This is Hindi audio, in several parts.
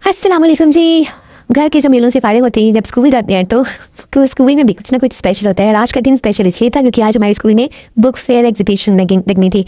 अस्सलाम वालेकुम जी। घर के जमीलों से फारिग होते ही जब स्कूल जाते हैं तो स्कूल में भी कुछ ना कुछ स्पेशल होता है। आज का दिन स्पेशल इसलिए था क्योंकि आज हमारे स्कूल में बुक फेयर एग्जीबिशन लगनी थी।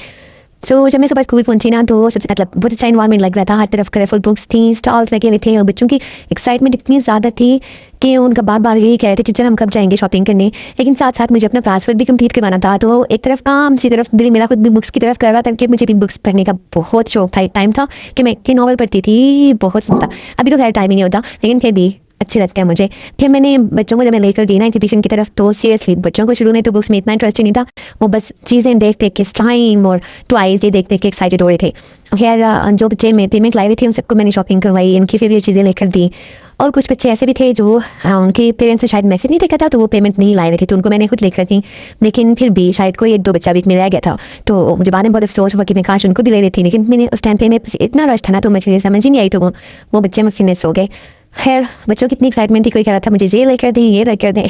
तो जब मैं सुबह स्कूल पहुंची ना तो सबसे मतलब बहुत अच्छा इन्वायरमेंट लग रहा था। हर तरफ कलरफुल बुक्स थी, स्टॉल्स लगे हुए थे और बच्चों की एक्साइटमेंट इतनी ज़्यादा थी कि उनका बार बार यही कह रहे थे टीचर हम कब जाएंगे शॉपिंग करने। लेकिन साथ साथ मुझे अपना क्लास वर्क भी कंप्लीट करवाना था, तो एक तरफ काम दूसरी तरफ दिल मेरा खुद भी बुक्स की तरफ कर रहा था कि मुझे भी बुक्स पढ़ने का बहुत शौक था। टाइम था कि मैं इतनी नॉवल पढ़ती थी, बहुत था। अभी तो खैर टाइम ही नहीं होता, लेकिन फिर भी अच्छे लगते हैं मुझे। फिर मैंने बच्चों को जब मैं लेकर गई ना एग्जीबिशन की तरफ तो सीरियसली बच्चों को शुरू में तो बुक्स में इतना इंटरेस्ट ही नहीं था। वो बस चीज़ें देख देख के स्लाइम और टॉयज ये देख देख के एक्साइटेड हो रहे थे। खैर जो बच्चे में पेमेंट लाए हुए थे उन सबको मैंने शॉपिंग करवाई, इनकी फेवरेट चीज़ें लेकर दी। और कुछ बच्चे ऐसे भी थे जो उनके पेरेंट्स ने शायद मैसेज नहीं देखा था तो वो पेमेंट नहीं लाए हुए थे, तो उनको मैंने खुद लेकर दी। लेकिन फिर भी शायद कोई एक दो बच्चा बीच में रह गया था, तो मुझे बाद में बहुत अफसोस हुआ कि मैं काश उनको भी ले लेती। लेकिन मैंने उस टाइम पे मैं इतना रश था ना तो मुझे समझ ही नहीं आई, तो वो बच्चे मुझसे मिस हो गए। खैर बच्चों की इतनी एक्साइटमेंट थी, कोई कह रहा था मुझे ये लेकर दें ये लेकर दें।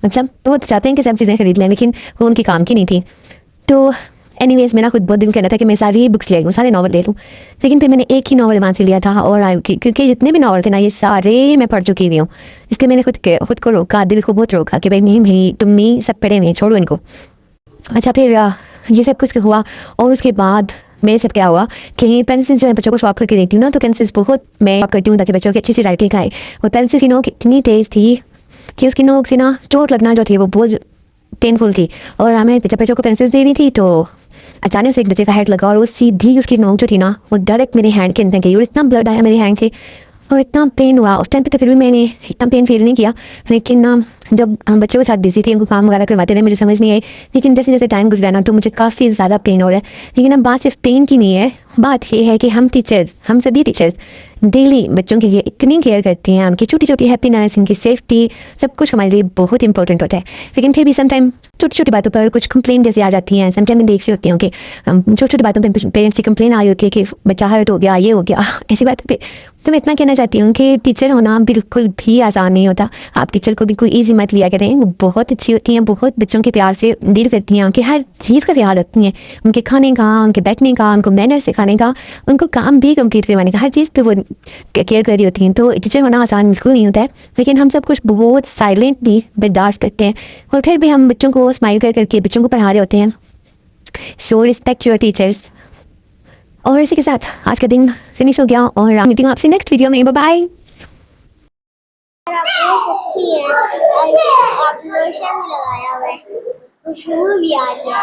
मतलब तो वो चाहते हैं कि सब चीज़ें खरीद लें, लेकिन वो उनकी काम की नहीं थी। तो एनीवेज मेरा खुद बहुत दिल कहना था कि मैं सारी बुक्स ले लूँ, सारे नॉवल ले लूँ। लेकिन फिर मैंने एक ही नॉवल वहाँ से लिया था और क्योंकि जितने भी नॉवल थे ना ये सारे मैं पढ़ चुकी हुई हूँ। इसलिए मैंने खुद को रोका, दिल को बहुत रोका कि भाई नहीं भाई तुम ही सब पढ़े हुए छोड़ो इनको। अच्छा फिर ये सब कुछ हुआ और उसके बाद मेरे साथ क्या हुआ कि पेंसिल जो है बच्चों को शॉप करके देती हूँ ना, तो पेंसिल्स बहुत मैं शॉप करती हूँ ताकि बच्चों की अच्छी सी राइटिंग आए। और पेंसिल की नोक इतनी तेज़ थी कि उसकी नोक से ना चोट लगना जो थी वो बहुत पेनफुल थी। और हमें जब बच्चों को पेंसिल देनी थी तो अचानक से एक बच्चे का हेड लगा और वो सीधी उसकी नोक जो थी ना वो डायरेक्ट मेरे हैंड के अंदर गई और इतना ब्लड आया मेरे हैंड से और इतना पेन हुआ। उस टाइम पे तो फिर भी मैंने इतना पेन फील नहीं किया, लेकिन जब हम बच्चों के साथ बिजी थी उनको काम वगैरह करवाते रहे मुझे समझ नहीं आई। लेकिन जैसे जैसे टाइम गुजरा ना तो मुझे काफ़ी ज़्यादा पेन हो रहा है। लेकिन अब बात सिर्फ पेन की नहीं है, बात ये है कि हम सभी टीचर्स डेली बच्चों के लिए इतनी केयर करते हैं, उनकी छोटी छोटी हैप्पीनेस, उनकी सेफ्टी सब कुछ हमारे लिए बहुत इंपॉर्टेंट होता है। लेकिन फिर भी समटाइम छोटी छोटी बातों पर कुछ कंप्लेन जैसे आ जाती हैं। समटाइम मैं देख रही होती हूँ कि छोटी छोटी बातों पर पेरेंट्स की कंप्लेन आई होती है कि बच्चा हर्ट हो गया, ये हो गया, ऐसी बातों पर। तो मैं इतना कहना चाहती हूँ कि टीचर होना बिल्कुल भी आसान नहीं होता। आप टीचर को भी कोई ईजी मत लिया करें, वो बहुत अच्छी होती हैं, बहुत बच्चों के प्यार से डील करती हैं, उनके हर चीज़ का ख्याल रखती हैं, उनके खाने का, उनके बैठने का, उनको मैनर सिखाने का, उनको काम भी कंप्लीट करवाने का, हर चीज़ पे वो केयर कर रही होती हैं। तो टीचर होना आसान बिल्कुल नहीं होता है, लेकिन हम सब कुछ बहुत साइलेंटली बर्दाश्त करते हैं और फिर भी हम बच्चों को स्माइल कर करके बच्चों को पढ़ा रहे होते हैं। So respect your teachers. और इसी के साथ आज का दिन फिनिश हो गया और मीटिंग आपसे नेक्स्ट वीडियो में। Bye bye. अच्छी है और आप लोशन भी लगाया हुआ है, खुशबू भी आ रही है।